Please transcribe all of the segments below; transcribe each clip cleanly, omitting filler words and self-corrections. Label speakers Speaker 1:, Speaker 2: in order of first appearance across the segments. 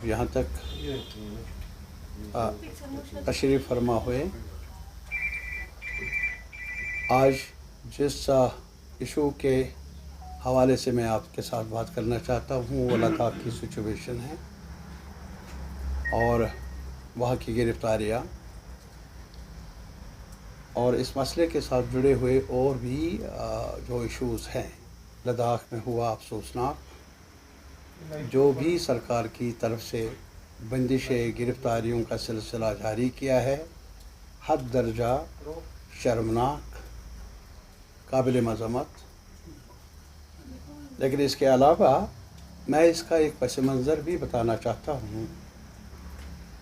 Speaker 1: यहाँ तक तशरीफ़ फरमा हुए। आज जिस इशू के हवाले से मैं आपके साथ बात करना चाहता हूँ वो लद्दाख की सिचुएशन है और वहाँ की गिरफ्तारियाँ और इस मसले के साथ जुड़े हुए और भी जो इश्यूज़ हैं। लद्दाख में हुआ अफसोसनाक जो भी सरकार की तरफ से बंदिशें गिरफ्तारियों का सिलसिला जारी किया है, हद दर्जा शर्मनाक, काबिल मज़म्मत। लेकिन इसके अलावा मैं इसका एक पस मंज़र भी बताना चाहता हूँ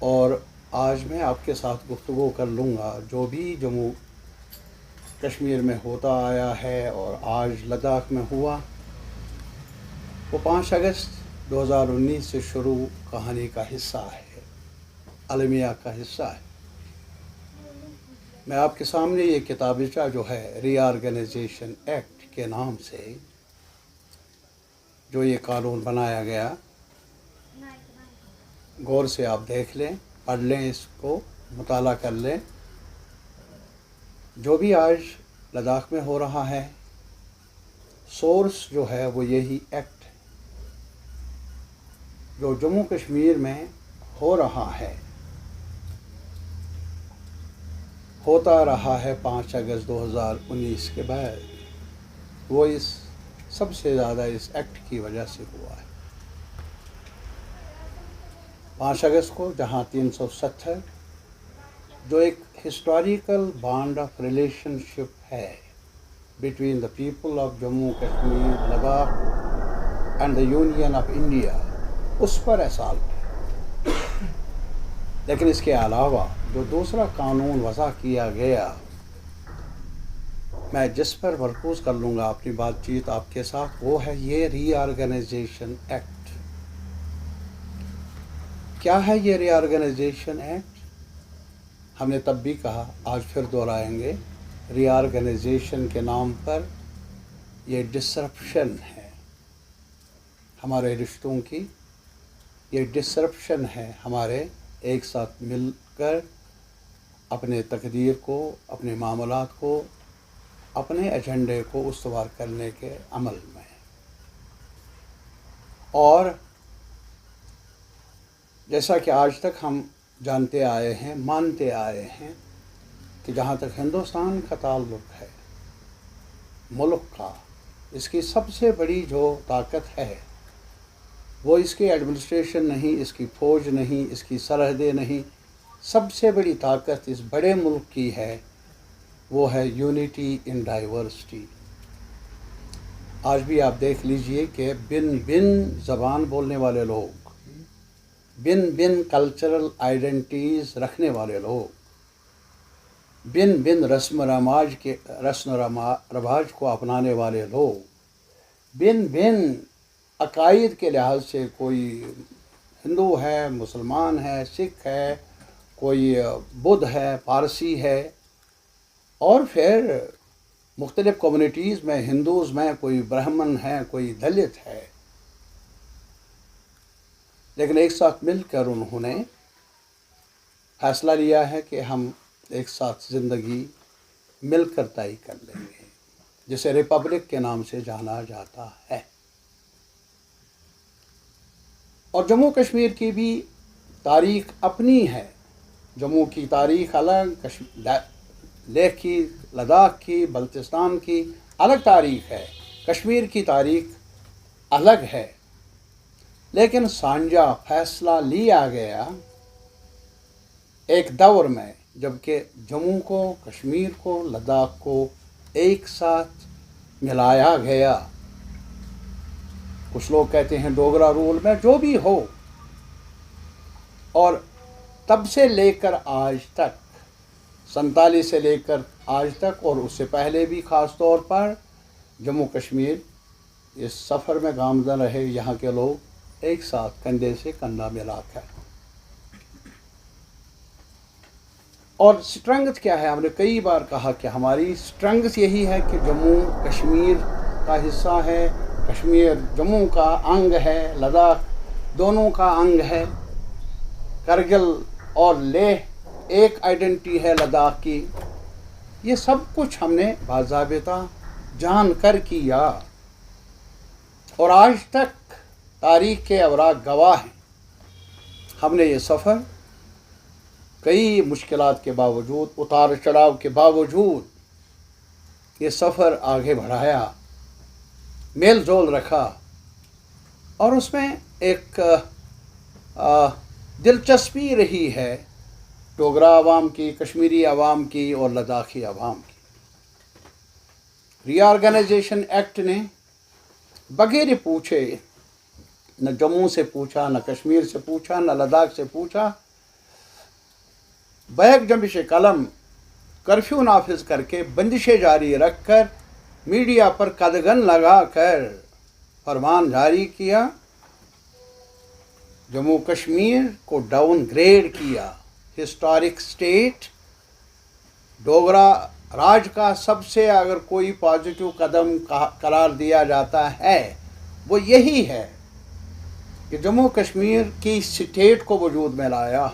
Speaker 1: और आज मैं आपके साथ गुफ्तगू कर लूँगा जो भी जम्मू कश्मीर में होता आया है और आज लद्दाख में हुआ वो 5 अगस्त 2019 से शुरू कहानी का हिस्सा है, अलमिया का हिस्सा है। मैं आपके सामने ये किताबचा जो है रीऑर्गेनाइजेशन एक्ट के नाम से जो ये कानून बनाया गया, गौर से आप देख लें, पढ़ लें, इसको मुताला कर लें। जो भी आज लद्दाख में हो रहा है सोर्स जो है वो यही एक्ट जो जम्मू कश्मीर में हो रहा है, होता रहा है 5 अगस्त 2019 के बाद, वो इस सबसे ज़्यादा इस एक्ट की वजह से हुआ है। 5 अगस्त को जहाँ 370 जो एक हिस्टोरिकल बॉन्ड ऑफ रिलेशनशिप है between the people of Jammu Kashmir, Ladakh and the union of India, उस पर असाल्ट है। लेकिन इसके अलावा जो दूसरा कानून वज़ा किया गया, मैं जिस पर मरकूज़ कर लूँगा अपनी बातचीत आपके साथ, वो है ये रीऑर्गेनाइजेशन एक्ट। क्या है ये रीऑर्गेनाइजेशन एक्ट? हमने तब भी कहा, आज फिर दोहराएंगे, रीऑर्गेनाइजेशन के नाम पर ये डिसरप्शन है हमारे रिश्तों की, ये डिसरप्शन है हमारे एक साथ मिलकर अपने तकदीर को, अपने मामलात को, अपने एजेंडे को उस्तवार करने के अमल में। और जैसा कि आज तक हम जानते आए हैं, मानते आए हैं कि जहाँ तक हिंदुस्तान का ताल्लुक़ है, मुल्क का, इसकी सबसे बड़ी जो ताकत है वो इसकी एडमिनिस्ट्रेशन नहीं, इसकी फ़ौज नहीं, इसकी सरहदें नहीं, सबसे बड़ी ताकत इस बड़े मुल्क की है वो है यूनिटी इन डाइवर्सिटी। आज भी आप देख लीजिए कि भिन्न भिन्न ज़बान बोलने वाले लोग, भिन्न भिन्न कल्चरल आइडेंटिटीज़ रखने वाले लोग, भिन्न भिन्न रस्म रवाज को अपनाने वाले लोग, भिन्न भिन्न अकायद के लिहाज से, कोई हिंदू है, मुसलमान है, सिख है, कोई बुद्ध है, पारसी है, और फिर मुख्तलिफ़ कम्युनिटीज़ में, हिंदूज़ में कोई ब्राह्मण है, कोई दलित है, लेकिन एक साथ मिलकर उन्होंने फैसला लिया है कि हम एक साथ ज़िंदगी मिलकर तय कर लेंगे, जिसे रिपब्लिक के नाम से जाना जाता है। और जम्मू कश्मीर की भी तारीख़ अपनी है। जम्मू की तारीख़ अलग, लेह की, लद्दाख की, बल्तिस्तान की अलग तारीख़ है, कश्मीर की तारीख़ अलग है। लेकिन साझा फैसला लिया गया एक दौर में जबकि जम्मू को, कश्मीर को, लद्दाख को एक साथ मिलाया गया। कुछ लोग कहते हैं डोगरा रूल में, जो भी हो। और तब से लेकर आज तक, 47 से लेकर आज तक और उससे पहले भी ख़ास तौर पर जम्मू कश्मीर इस सफ़र में गामज़न रहे। यहाँ के लोग एक साथ कंधे से कंधा मिलाकर। और स्ट्रेंथ क्या है? हमने कई बार कहा कि हमारी स्ट्रेंथ यही है कि जम्मू कश्मीर का हिस्सा है, कश्मीर जम्मू का अंग है, लद्दाख दोनों का अंग है। करगिल और लेह एक आइडेंटिटी है लद्दाख की। ये सब कुछ हमने बाज़ाबिता जान कर किया और आज तक तारीख के अवराक गवाह हैं। हमने ये सफ़र कई मुश्किलात के बावजूद, उतार चढ़ाव के बावजूद ये सफ़र आगे बढ़ाया, मेल जोल रखा और उसमें एक दिलचस्पी रही है डोगरा आवाम की, कश्मीरी आवाम की और लद्दाखी आवाम की। रीऑर्गेनाइजेशन एक्ट ने बगैर पूछे, न जम्मू से पूछा, न कश्मीर से पूछा, न लद्दाख से पूछा, बैक जंबिश कलम कर्फ्यू नाफिज करके बंदिशें जारी रखकर मीडिया पर कदगन लगाकर फरमान जारी किया, जम्मू कश्मीर को डाउनग्रेड किया, हिस्टोरिक स्टेट। डोगरा राज का सबसे अगर कोई पॉजिटिव कदम करार दिया जाता है वो यही है कि जम्मू कश्मीर की स्टेट को वजूद में लाया।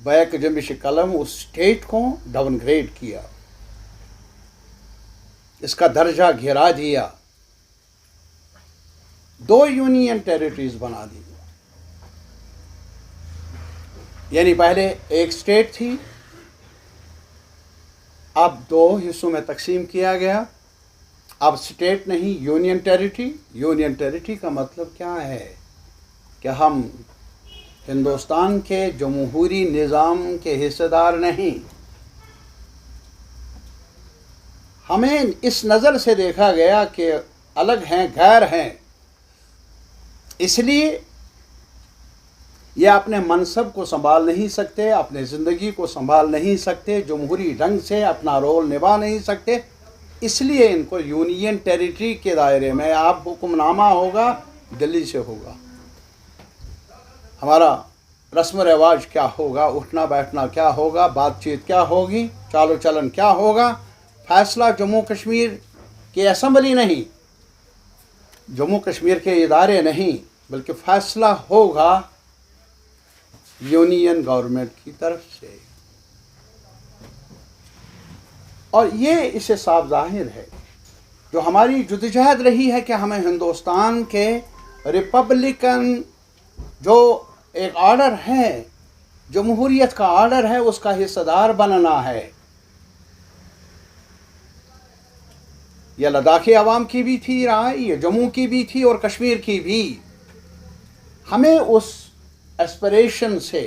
Speaker 1: बैक जंबिश कलम उस स्टेट को डाउनग्रेड किया, इसका दर्जा गिरा दिया, 2 यूनियन टेरिटरीज बना दी। यानी पहले एक स्टेट थी, अब 2 हिस्सों में तकसीम किया गया। अब स्टेट नहीं, यूनियन टेरिटरी। यूनियन टेरिटरी का मतलब क्या है कि हम हिंदुस्तान के जमहूरी निज़ाम के हिस्सेदार नहीं। हमें इस नज़र से देखा गया कि अलग हैं, गैर हैं, इसलिए ये अपने मनसब को संभाल नहीं सकते, अपने ज़िंदगी को संभाल नहीं सकते, जमहूरी ढंग से अपना रोल निभा नहीं सकते, इसलिए इनको यूनियन टेरिटरी के दायरे में आप हुक्मनामा होगा, दिल्ली से होगा। हमारा रस्म रिवाज क्या होगा, उठना बैठना क्या होगा, बातचीत क्या होगी, चालो चलन क्या होगा, फैसला जम्मू कश्मीर की असम्बली नहीं, जम्मू कश्मीर के इदारे नहीं, बल्कि फैसला होगा यूनियन गवर्नमेंट की तरफ से। और ये इससे साफ जाहिर है जो हमारी जद्दोजहद रही है कि हमें हिंदुस्तान के रिपब्लिकन जो एक ऑर्डर है, जमहूरियत का ऑर्डर है, उसका हिस्सेदार बनना है। यह लद्दाखी आवाम की भी थी राय, ये जम्मू की भी थी और कश्मीर की भी। हमें उस एस्पिरेशन से,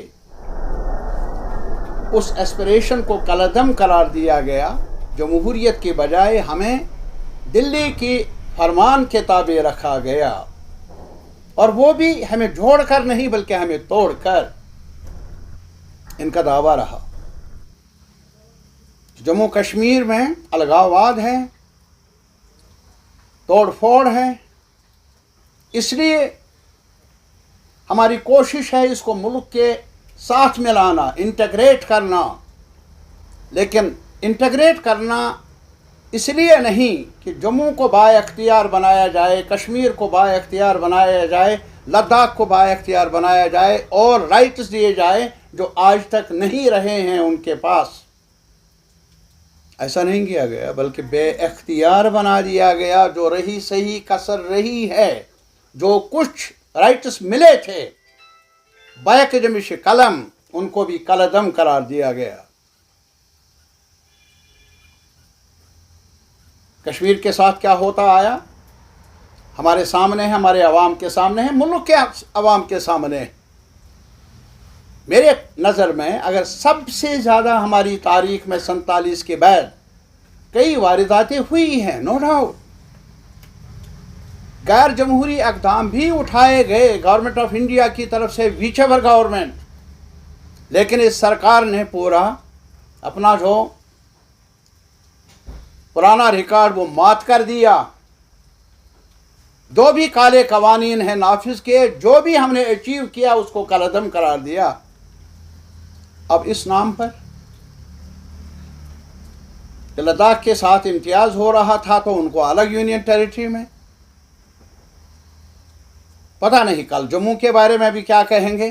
Speaker 1: उस एस्पिरेशन को कलअदम करार दिया गया। जमहूरियत के बजाय हमें दिल्ली की फरमान के ताबे रखा गया, और वो भी हमें जोड़कर नहीं बल्कि हमें तोड़कर। इनका दावा रहा जम्मू कश्मीर में अलगाववाद है, तोड़ फोड़ है, इसलिए हमारी कोशिश है इसको मुल्क के साथ मिलाना, इंटीग्रेट करना। लेकिन इंटीग्रेट करना इसलिए नहीं कि जम्मू को बाइख्तियार बनाया जाए, कश्मीर को बाइख्तियार बनाया जाए, लद्दाख को बाइख्तियार बनाया जाए और राइट्स दिए जाए जो आज तक नहीं रहे हैं उनके पास। ऐसा नहीं किया गया, बल्कि बेइख्तियार बना दिया गया। जो रही सही कसर रही है, जो कुछ राइट्स मिले थे बैक जंबिश कलम, उनको भी कलअदम करार दिया गया। कश्मीर के साथ क्या होता आया हमारे सामने है, हमारे अवाम के सामने है, मुल्क के अवाम के सामने है। मेरे नज़र में अगर सबसे ज़्यादा हमारी तारीख में 47 के बाद कई वारदातें हुई हैं, नो डाउट, गैर जमहूरी इक़दाम भी उठाए गए गवर्नमेंट ऑफ इंडिया की तरफ से, व्हिचएवर गवर्नमेंट, लेकिन इस सरकार ने पूरा अपना जो पुराना रिकॉर्ड वो मात कर दिया। जो भी काले कवानीन हैं नाफिज के, जो भी हमने अचीव किया उसको कलअदम करार दिया। अब इस नाम पर कि लद्दाख के साथ इम्तियाज़ हो रहा था तो उनको अलग यूनियन टेरिटरी में, पता नहीं कल जम्मू के बारे में भी क्या कहेंगे,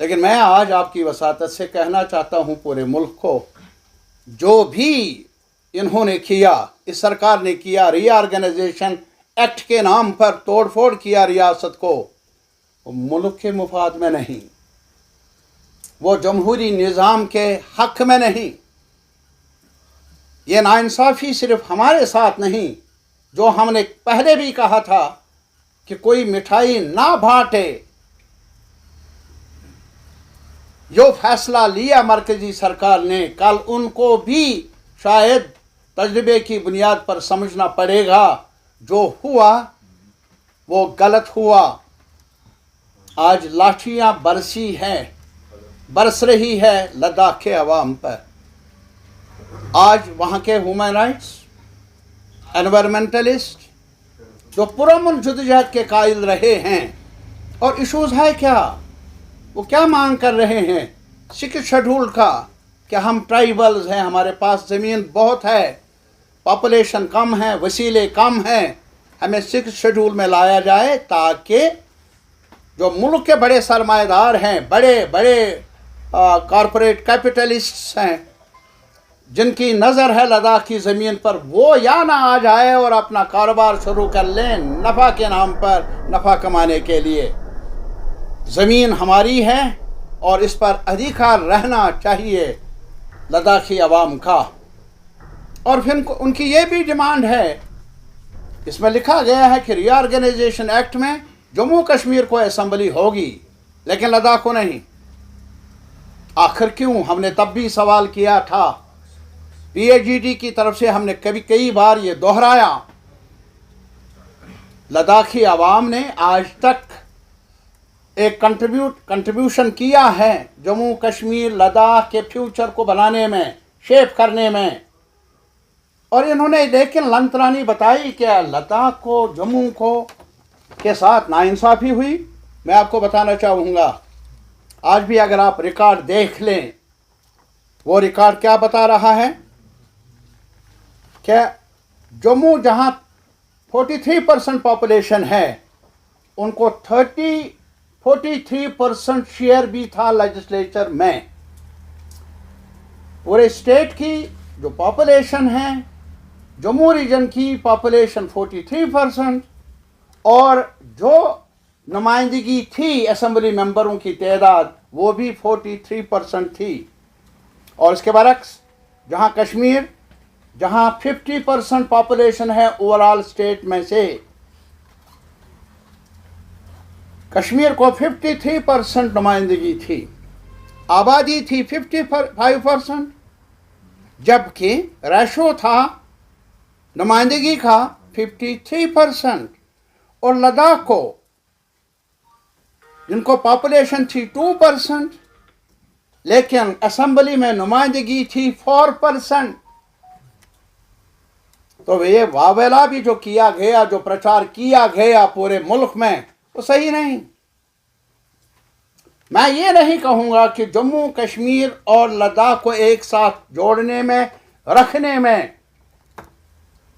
Speaker 1: लेकिन मैं आज आपकी वसातत से कहना चाहता हूं पूरे मुल्क को, जो भी इन्होंने किया, इस सरकार ने किया, रीऑर्गेनाइजेशन एक्ट के नाम पर तोड़फोड़ किया रियासत को, वो मुल्क के मुफाद में नहीं, वो जमहूरी निज़ाम के हक में नहीं। ये नाइंसाफ़ी सिर्फ हमारे साथ नहीं, जो हमने पहले भी कहा था कि कोई मिठाई ना बांटे, जो फैसला लिया मरकजी सरकार ने, कल उनको भी शायद तजर्बे की बुनियाद पर समझना पड़ेगा जो हुआ वो गलत हुआ। आज लाठियां बरस रही है लद्दाख के अवाम पर। आज वहाँ के ह्यूमन राइट्स, एनवायरमेंटलिस्ट जो पुरअमन जद्दोजहद के कायल रहे हैं, और इशूज़ है क्या, वो क्या मांग कर रहे हैं? 6 शेड्यूल का, कि हम ट्राइबल्स हैं, हमारे पास ज़मीन बहुत है, पॉपुलेशन कम है, वसीले कम हैं, हमें 6 शेड्यूल में लाया जाए ताकि जो मुल्क के बड़े सरमाएदार हैं, बड़े बड़े कॉरपोरेट कैपिटलिस्ट्स हैं, जिनकी नज़र है लद्दाख की ज़मीन पर, वो या ना आ जाए और अपना कारोबार शुरू कर लें नफ़ा के नाम पर, नफ़ा कमाने के लिए। ज़मीन हमारी है और इस पर अधिकार रहना चाहिए लद्दाखी अवाम का। और फिर उनकी ये भी डिमांड है, इसमें लिखा गया है कि रीऑर्गेनाइजेशन एक्ट में जम्मू कश्मीर को असम्बली होगी लेकिन लद्दाख को नहीं। आखिर क्यों? हमने तब भी सवाल किया था, PAGD की तरफ से हमने कई बार ये दोहराया। लद्दाखी अवाम ने आज तक एक कंट्रीब्यूशन किया है जम्मू कश्मीर लद्दाख के फ्यूचर को बनाने में, शेप करने में, और इन्होंने लेकिन लंतरानी बताई कि लद्दाख को, जम्मू को के साथ नाइंसाफ़ी हुई। मैं आपको बताना चाहूँगा, आज भी अगर आप रिकॉर्ड देख लें, वो रिकॉर्ड क्या बता रहा है कि जम्मू जहाँ 43% पॉपुलेशन है, उनको 43% शेयर भी था लेजिस्लेचर में। पूरे स्टेट की जो पॉपुलेशन है, जम्मू रीजन की पॉपुलेशन 43%, और जो नुमाइंदगी थी असेंबली मेंबरों की तादाद वो भी 43% थी। और इसके बरक्स जहां कश्मीर, जहां 50% पॉपुलेशन है ओवरऑल स्टेट में से, कश्मीर को 53% नुमाइंदगी थी, आबादी थी 55%, जबकि रेशो था नुमाइंदगी का 53%। और लद्दाख को, जिनको पॉपुलेशन थी 2%, लेकिन असेंबली में नुमाइंदगी थी 4%। तो ये वावेला भी जो किया गया, जो प्रचार किया गया पूरे मुल्क में, वो सही नहीं। मैं ये नहीं कहूँगा कि जम्मू कश्मीर और लद्दाख को एक साथ जोड़ने में, रखने में,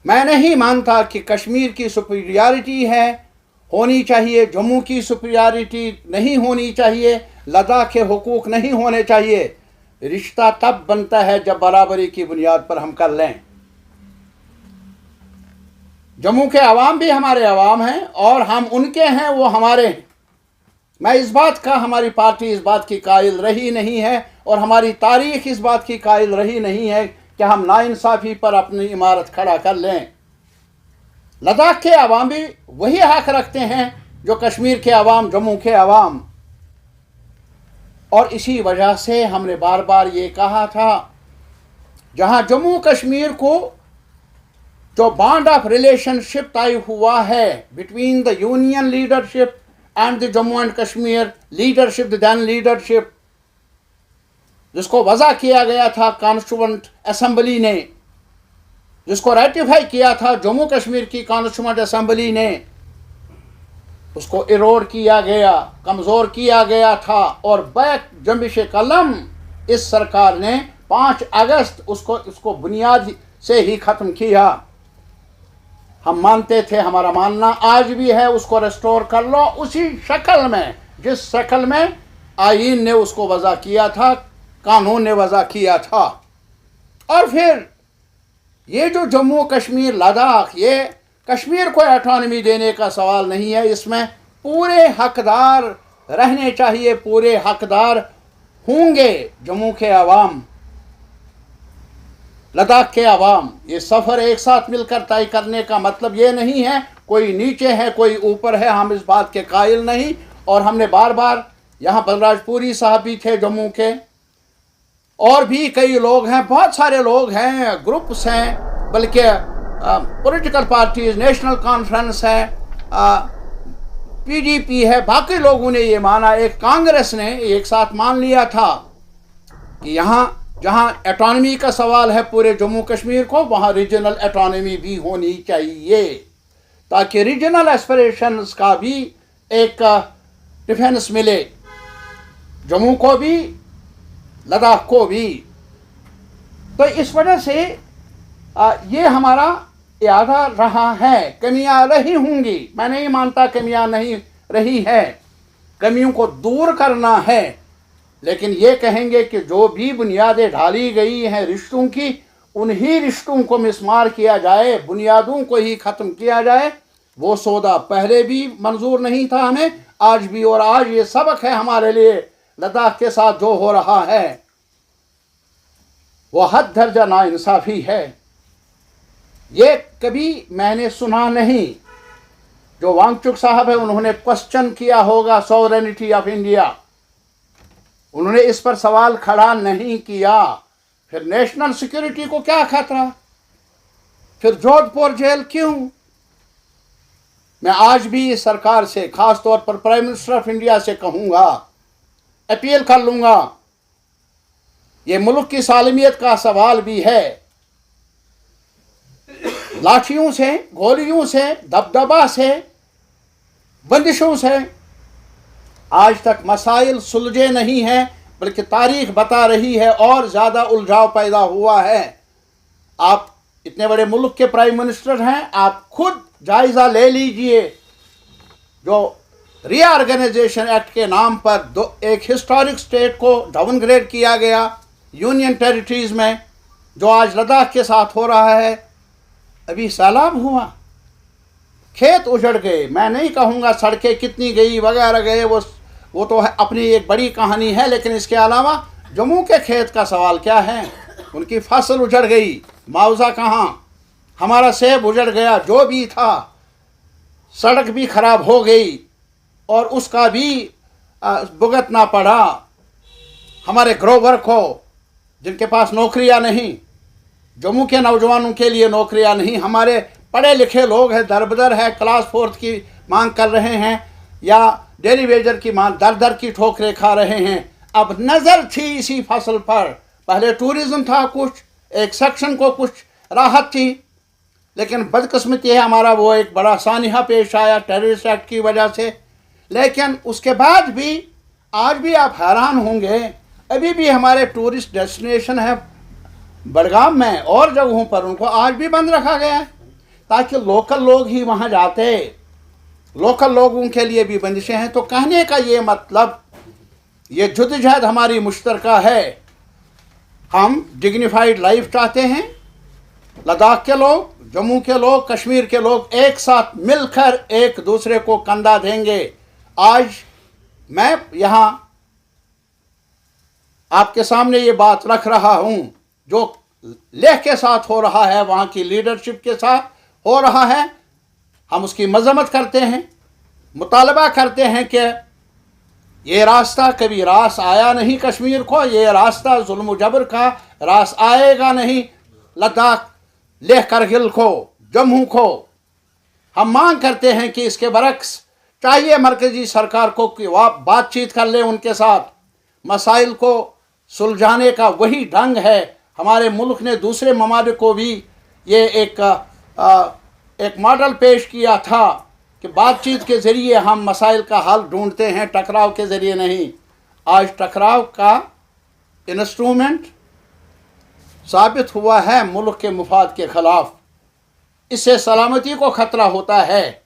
Speaker 1: मैं नहीं मानता कि कश्मीर की सुपीरियरिटी है, होनी चाहिए, जम्मू की सुपीरियरिटी नहीं होनी चाहिए, लद्दाख के हुकूक नहीं होने चाहिए। रिश्ता तब बनता है जब बराबरी की बुनियाद पर हम कर लें। जम्मू के अवाम भी हमारे अवाम हैं और हम उनके हैं, वो हमारे हैं। मैं इस बात का, हमारी पार्टी इस बात की कायल रही नहीं है और हमारी तारीख इस बात की कायल रही नहीं है कि हम नाइंसाफ़ी पर अपनी इमारत खड़ा कर लें। लद्दाख के अवाम भी वही हक रखते हैं जो कश्मीर के अवाम, जम्मू के अवाम। और इसी वजह से हमने बार बार ये कहा था, जहां जम्मू कश्मीर को जो बॉन्ड ऑफ रिलेशनशिप तय हुआ है between the union leadership and the Jammu and Kashmir leadership, the then leadership, जिसको वज़ा किया गया था कॉन्स्टिट्यूएंट असेंबली ने, जिसको रेटिफाई किया था जम्मू कश्मीर की कॉन्स्टिट्यूएंट असेंबली ने, उसको इरोड किया गया, कमज़ोर किया गया था। और बैक जंबिश कलम इस सरकार ने 5 अगस्त उसको बुनियाद से ही ख़त्म किया। हम मानते थे, हमारा मानना आज भी है, उसको रेस्टोर कर लो उसी शक्ल में जिस शक्ल में आईन ने उसको वज़ा किया था, कानून ने वज़ा किया था। और फिर ये जो जम्मू कश्मीर लद्दाख, ये कश्मीर को ऑटोनॉमी देने का सवाल नहीं है, इसमें पूरे हकदार रहने चाहिए, पूरे हकदार होंगे जम्मू के अवाम, लद्दाख के अवाम। ये सफ़र एक साथ मिलकर तय करने का मतलब ये नहीं है कोई नीचे है कोई ऊपर है, हम इस बात के कायल नहीं। और हमने बार बार, यहाँ बलराजपुरी साहब भी थे जम्मू के, और भी कई लोग हैं, बहुत सारे लोग हैं, ग्रुप्स हैं, बल्कि पॉलिटिकल पार्टीज, नेशनल कॉन्फ्रेंस है, पीडीपी है, बाकी लोगों ने ये माना, एक कांग्रेस ने एक साथ मान लिया था कि यहाँ जहाँ ऑटोनॉमी का सवाल है पूरे जम्मू कश्मीर को, वहाँ रीजनल ऑटोनॉमी भी होनी चाहिए, ताकि रीजनल एस्पिरेशंस का भी एक डिफेंस मिले, जम्मू को भी लद्दाख को भी। तो इस वजह से ये हमारा इरादा रहा है। कमियां रही होंगी, मैं नहीं मानता कमियां नहीं रही है, कमियों को दूर करना है, लेकिन ये कहेंगे कि जो भी बुनियादें ढाली गई हैं रिश्तों की, उन्हीं रिश्तों को मिसमार किया जाए, बुनियादों को ही ख़त्म किया जाए। वो सौदा पहले भी मंजूर नहीं था हमें, आज भी, और आज ये सबक है हमारे लिए। लद्दाख के साथ जो हो रहा है वो हद दर्जा नाइंसाफ़ी है। ये कभी मैंने सुना नहीं। जो वांगचुक साहब है उन्होंने क्वेश्चन किया होगा सॉवरेनिटी ऑफ इंडिया, उन्होंने इस पर सवाल खड़ा नहीं किया। फिर नेशनल सिक्योरिटी को क्या खतरा, फिर जोधपुर जेल क्यों? मैं आज भी इस सरकार से, खास तौर पर प्राइम मिनिस्टर ऑफ इंडिया से कहूँगा, अपील कर लूँगा, ये मुल्क की सालमियत का सवाल भी है। लाठियों से, गोलियों से, दबदबा से, बंदिशों से आज तक मसाइल सुलझे नहीं हैं, बल्कि तारीख बता रही है और ज़्यादा उलझाव पैदा हुआ है। आप इतने बड़े मुल्क के प्राइम मिनिस्टर हैं, आप खुद जायज़ा ले लीजिए। जो रीऑर्गेनाइजेशन एक्ट के नाम पर एक हिस्टोरिक स्टेट को डाउनग्रेड किया गया यूनियन टेरिटरीज़ में, जो आज लद्दाख के साथ हो रहा है, अभी सैलाब हुआ, खेत उजड़ गए, मैं नहीं कहूँगा सड़कें कितनी गई वगैरह गए, वो तो है अपनी एक बड़ी कहानी है, लेकिन इसके अलावा जम्मू के खेत का सवाल क्या है? उनकी फसल उजड़ गई, मुआवजा कहाँ? हमारा सेब उजड़ गया, जो भी था, सड़क भी खराब हो गई और उसका भी भुगतना पड़ा हमारे ग्रोवर को, जिनके पास नौकरियां नहीं, जम्मू के नौजवानों के लिए नौकरियां नहीं। हमारे पढ़े लिखे लोग हैं, दरबदर है, क्लास 4 की मांग कर रहे हैं या डेली वेजर की मांग, दर दर की ठोकरें खा रहे हैं। अब नज़र थी इसी फसल पर, पहले टूरिज़्म था, कुछ एक सेक्शन को कुछ राहत थी, लेकिन बदकिस्मती है हमारा वो एक बड़ा सानिहा पेश आया टेररिस्ट एक्ट की वजह से। लेकिन उसके बाद भी आज भी आप हैरान होंगे, अभी भी हमारे टूरिस्ट डेस्टिनेशन है बड़गाम में और जगहों पर, उनको आज भी बंद रखा गया है, ताकि लोकल लोग ही वहाँ जाते। लोकल लोगों के लिए भी बंदिशें हैं। तो कहने का ये मतलब, ये जद्दोजहद हमारी मुश्तरका है। हम डिग्निफाइड लाइफ चाहते हैं। लद्दाख के लोग, जम्मू के लोग, कश्मीर के लोग एक साथ मिलकर एक दूसरे को कंधा देंगे। आज मैं यहाँ आपके सामने ये बात रख रहा हूँ, जो लेह के साथ हो रहा है, वहाँ की लीडरशिप के साथ हो रहा है, हम उसकी मजम्मत करते हैं, मुतालबा करते हैं कि ये रास्ता कभी रास आया नहीं कश्मीर को, ये रास्ता जुल्म जबर का रास आएगा नहीं लद्दाख, लेह करगिल को, जम्मू को। हम मांग करते हैं कि इसके बरक्स चाहिए मरकज़ी सरकार को कि वह बातचीत कर ले उनके साथ, मसाइल को सुलझाने का वही ढंग है। हमारे मुल्क ने दूसरे ममालिक को भी ये एक मॉडल पेश किया था कि बातचीत के ज़रिए हम मसाइल का हल ढूंढते हैं, टकराव के ज़रिए नहीं। आज टकराव का इंस्ट्रूमेंट साबित हुआ है मुल्क के मुफाद के ख़िलाफ़। इससे सलामती को खतरा होता है।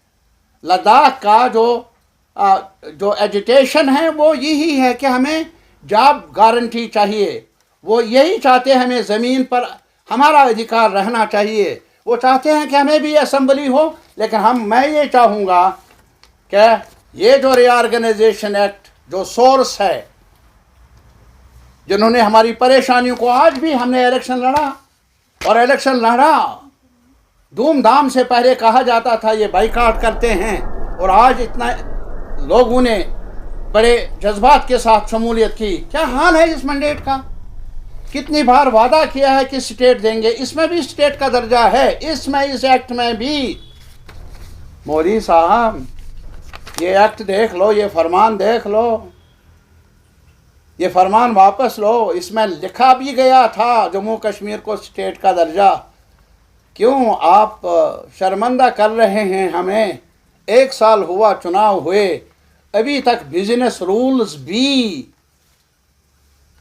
Speaker 1: लद्दाख का जो एजिटेशन है वो यही है कि हमें जॉब गारंटी चाहिए। वो यही चाहते हैं हमें ज़मीन पर हमारा अधिकार रहना चाहिए। वो चाहते हैं कि हमें भी असेंबली हो, लेकिन मैं ये चाहूँगा कि ये जो रीऑर्गेनाइजेशन एक्ट जो सोर्स है, जिन्होंने हमारी परेशानियों को, आज भी हमने इलेक्शन लड़ा और इलेक्शन लड़ा धूमधाम से। पहले कहा जाता था ये बाइकआउट करते हैं, और आज इतना लोगों ने बड़े जज्बात के साथ शमूलियत की। क्या हाल है इस मैंडेट का? कितनी बार वादा किया है कि स्टेट देंगे, इसमें भी स्टेट का दर्जा है, इसमें इस एक्ट में भी। मौलवी साहब ये एक्ट देख लो, ये फरमान देख लो, ये फरमान वापस लो। इसमें लिखा भी गया था जम्मू कश्मीर को स्टेट का दर्जा। क्यों आप शर्मिंदा कर रहे हैं हमें? 1 साल हुआ चुनाव हुए, अभी तक बिजनेस रूल्स भी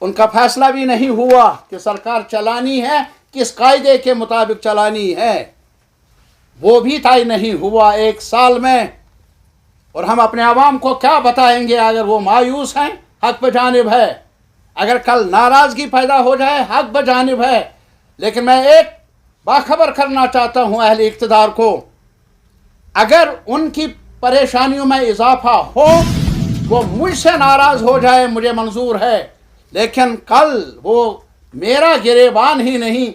Speaker 1: उनका फैसला भी नहीं हुआ कि सरकार चलानी है किस कायदे के मुताबिक चलानी है, वो भी तय नहीं हुआ 1 साल में। और हम अपने आवाम को क्या बताएंगे अगर वो मायूस हैं? हक बजानिब है। अगर कल नाराज़गी पैदा हो जाए, हक बजानिब है। लेकिन मैं एक बाखबर करना चाहता हूँ अहले इक़्तिदार को, अगर उनकी परेशानियों में इजाफा हो, वो मुझसे नाराज़ हो जाए, मुझे मंजूर है, लेकिन कल वो मेरा गिरेबान ही नहीं,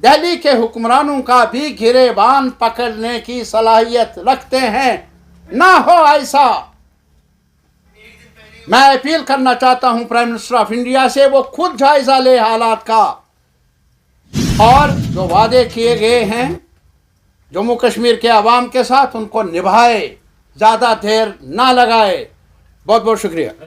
Speaker 1: दिल्ली के हुक्मरानों का भी गिरेबान पकड़ने की सलाहियत रखते हैं। ना हो ऐसा। मैं अपील करना चाहता हूं प्राइम मिनिस्टर ऑफ इंडिया से, वो खुद जायजा ले हालात का, और जो वादे किए गए हैं जम्मू कश्मीर के अवाम के साथ उनको निभाए, ज़्यादा देर ना लगाए। बहुत बहुत शुक्रिया।